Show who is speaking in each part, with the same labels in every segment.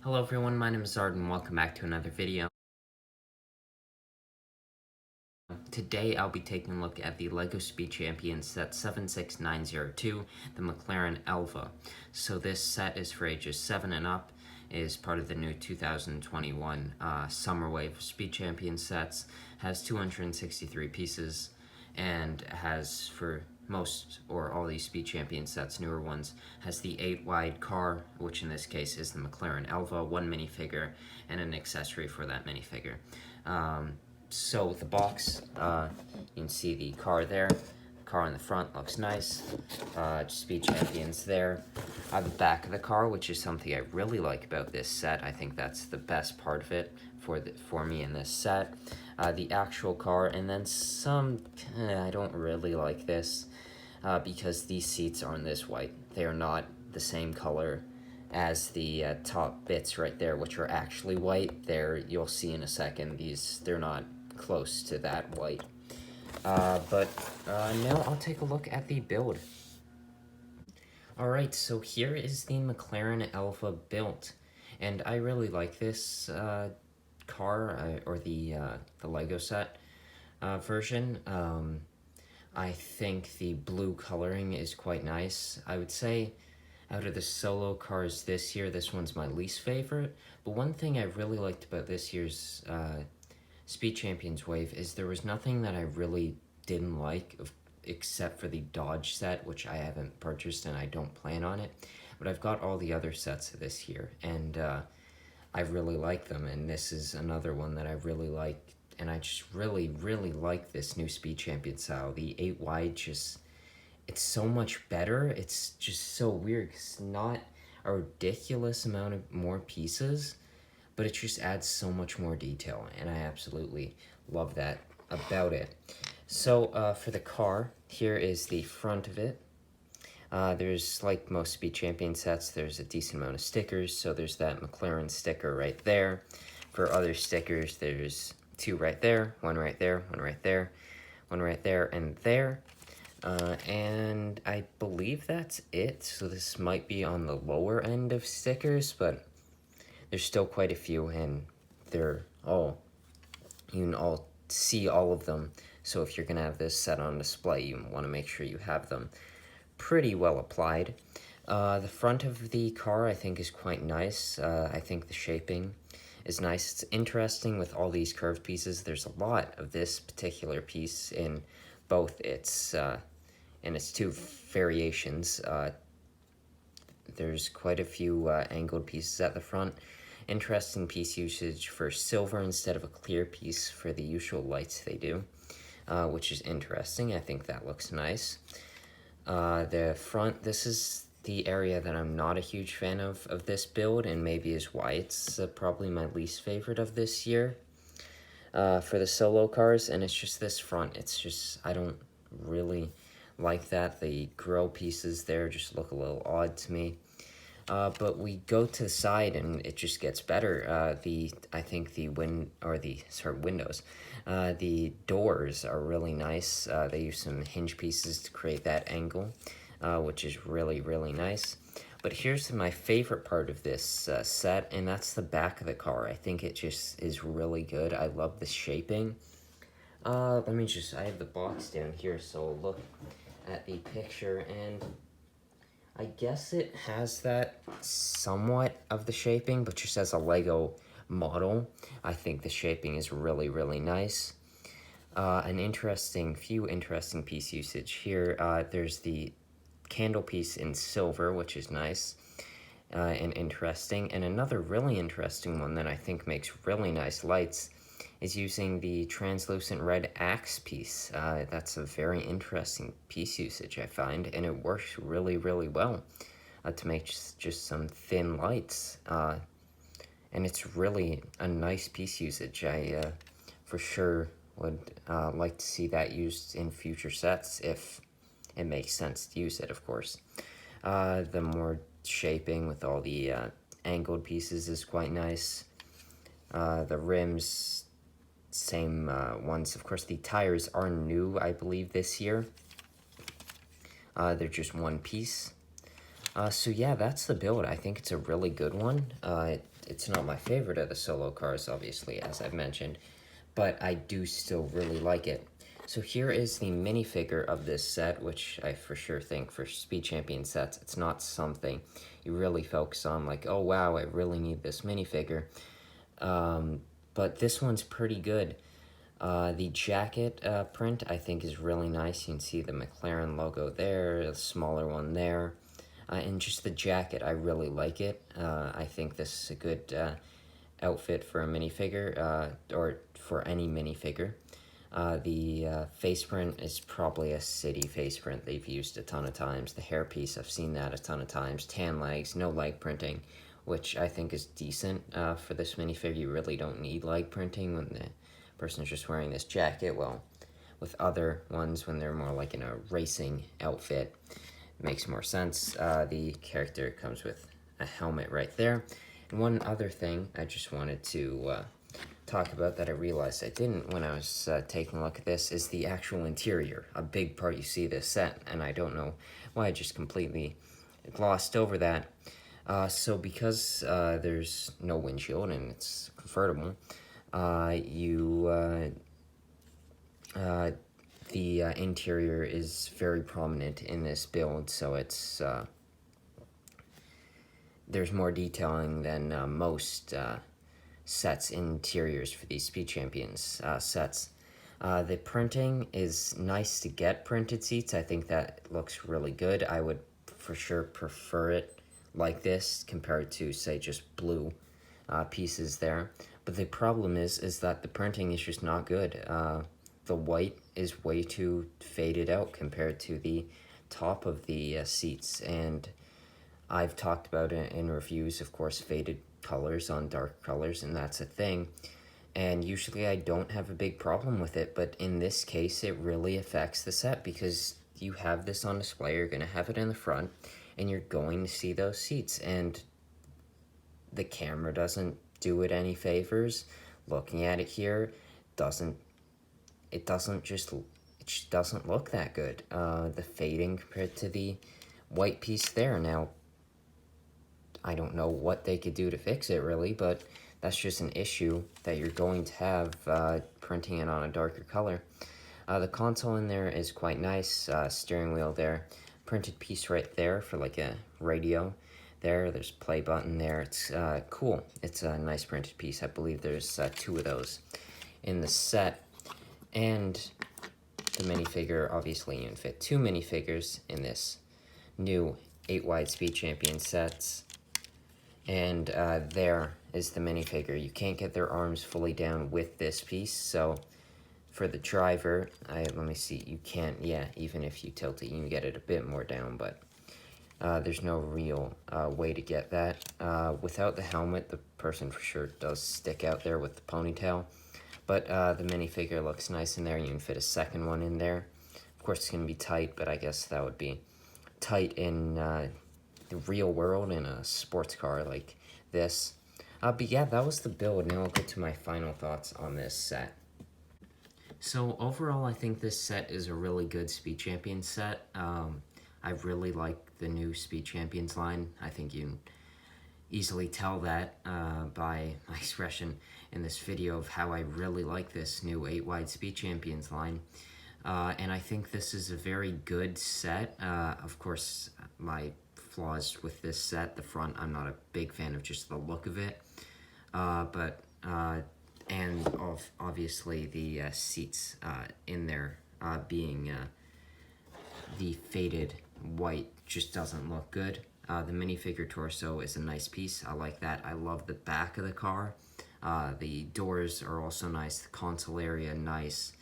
Speaker 1: Hello everyone, my name is Zard and welcome back to another video. Today I'll be taking a look at the LEGO Speed Champions set 76902, the McLaren Elva. So this set is for ages 7 and up, is part of the new 2021 Summer Wave Speed Champion sets, has 263 pieces, and has, for most or all these Speed Champion sets, newer ones, has the 8-wide car, which in this case is the McLaren Elva, one minifigure, and an accessory for that minifigure. So with the box, you can see the car there. The car on the front looks nice. Speed Champions there. The back of the car, which is something I really like about this set. I think that's the best part of it for me in this set. The actual car, and then some. I don't really like this because these seats aren't this white. They are not the same color as the top bits right there, which are actually white. There, you'll see in a second. They're not close to that white. But now I'll take a look at the build. Alright, so here is the McLaren Elva build. And I really like this car, or the LEGO set version. I think the blue coloring is quite nice. I would say out of the solo cars this year, this one's my least favorite. But one thing I really liked about this year's Speed Champions Wave is there was nothing that I really didn't like except for the Dodge set, which I haven't purchased and I don't plan on it. But I've got all the other sets this year, and I really like them. And this is another one that I really like. And I just really, really like this new Speed Champion style. The 8-wide just, it's so much better. It's just so weird. It's not a ridiculous amount of more pieces, but it just adds so much more detail, and I absolutely love that about it. So for the car, here is the front of it. There's, like most Speed Champion sets, there's a decent amount of stickers, so there's that McLaren sticker right there. For other stickers, there's 2 right there, 1 right there, 1 right there, 1 right there, and there. And I believe that's it, so this might be on the lower end of stickers, but there's still quite a few, and they're all, you can all see all of them. So if you're gonna have this set on display, you want to make sure you have them pretty well applied. The front of the car, I think, is quite nice. I think the shaping is nice. It's interesting with all these curved pieces. There's a lot of this particular piece in both its 2 variations. There's quite a few angled pieces at the front. Interesting piece usage for silver instead of a clear piece for the usual lights they do, which is interesting. I think that looks nice. The front, this is the area that I'm not a huge fan of this build, and maybe is why it's probably my least favorite of this year for the solo cars, and it's just this front. It's just, I don't really like that. The grill pieces there just look a little odd to me. But we go to the side and it just gets better. I think the windows. The doors are really nice. They use some hinge pieces to create that angle, which is really, really nice. But here's my favorite part of this set, and that's the back of the car. I think it just is really good. I love the shaping. I have the box down here, so I'll look at the picture, and I guess it has that somewhat of the shaping, but just as a Lego model, I think the shaping is really, really nice. Few interesting piece usage here. There's the candle piece in silver, which is nice and interesting. And another really interesting one that I think makes really nice lights is using the translucent red axe piece. That's a very interesting piece usage, I find, and it works really, really well to make just some thin lights. And it's really a nice piece usage. I for sure would like to see that used in future sets if it makes sense to use it, of course. The more shaping with all the angled pieces is quite nice. The rims, same ones. Of course, the tires are new, I believe, this year. They're just one piece. So yeah, that's the build. I think it's a really good one. It's not my favorite of the solo cars, obviously, as I've mentioned, but I do still really like it. So here is the minifigure of this set, which I for sure think for Speed Champion sets, it's not something you really focus on, like, oh wow, I really need this minifigure. But this one's pretty good. The jacket print, I think, is really nice. You can see the McLaren logo there, a smaller one there. And just the jacket, I really like it. I think this is a good outfit for a minifigure, or for any minifigure. The face print is probably a city face print they've used a ton of times. The hairpiece, I've seen that a ton of times. Tan legs, no leg printing, which I think is decent for this minifigure. You really don't need leg printing when the person's just wearing this jacket. Well, with other ones, when they're more like in a racing outfit, it makes more sense. The character comes with a helmet right there. And one other thing I just wanted to talk about that I realized I didn't when I was taking a look at this is the actual interior. A big part you see this set, and I don't know why I just completely glossed over that. So because there's no windshield and it's convertible, the interior is very prominent in this build, so it's there's more detailing than most sets interiors for these Speed Champions sets. The printing is nice to get printed seats. I think that looks really good. I would for sure prefer it like this compared to, say, just blue pieces there. But the problem is that the printing is just not good. The white is way too faded out compared to the top of the seats, and I've talked about it in reviews, of course, faded colors on dark colors, and that's a thing. And usually I don't have a big problem with it, but in this case, it really affects the set because you have this on display, you're going to have it in the front, and you're going to see those seats, and the camera doesn't do it any favors. Looking at it here, it just doesn't look that good. The fading compared to the white piece there. Now, I don't know what they could do to fix it, really, but that's just an issue that you're going to have printing it on a darker color. The console in there is quite nice. Steering wheel there. Printed piece right there for like a radio. There's play button there. It's cool. It's a nice printed piece. I believe there's 2 of those in the set. And the minifigure, obviously you can fit 2 minifigures in this new 8-wide Speed Champion sets. And there is the minifigure. You can't get their arms fully down with this piece, so for the driver, let me see, you can't, yeah, even if you tilt it, you can get it a bit more down, but there's no real way to get that. Without the helmet, the person for sure does stick out there with the ponytail, but the minifigure looks nice in there. You can fit a second one in there. Of course, it's going to be tight, but I guess that would be tight in the real world in a sports car like this. But yeah, that was the build. Now I'll get to my final thoughts on this set. So overall, I think this set is a really good Speed Champions set. I really like the new Speed Champions line. I think you can easily tell that by my expression in this video of how I really like this new 8-wide Speed Champions line. And I think this is a very good set. Of course, my flaws with this set, the front, I'm not a big fan of just the look of it. And obviously the seats in there being the faded white just doesn't look good. The minifigure torso is a nice piece. I like that. I love the back of the car. The doors are also nice. The console area, nice.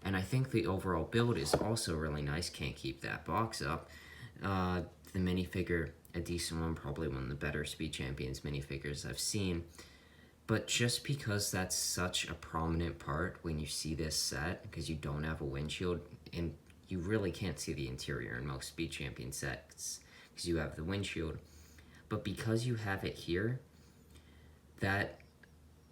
Speaker 1: And I think the overall build is also really nice. Can't keep that box up. The minifigure, a decent one, probably one of the better Speed Champions minifigures I've seen. But just because that's such a prominent part when you see this set, because you don't have a windshield, and you really can't see the interior in most Speed Champion sets, because you have the windshield. But because you have it here, that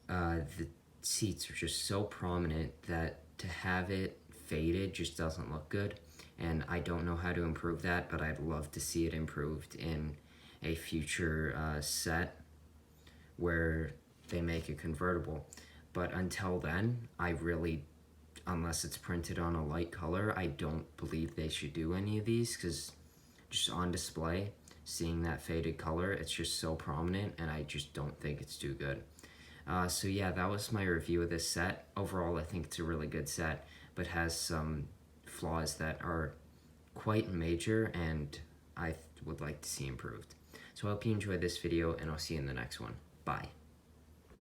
Speaker 1: the seats are just so prominent that to have it faded just doesn't look good. And I don't know how to improve that, but I'd love to see it improved in a future set where they make a convertible. But until then, I really, unless it's printed on a light color, I don't believe they should do any of these, because just on display, seeing that faded color, it's just so prominent, and I just don't think it's too good. So yeah, that was my review of this set. Overall, I think it's a really good set, but has some flaws that are quite major and I would like to see improved. So I hope you enjoyed this video, and I'll see you in the next one. Bye.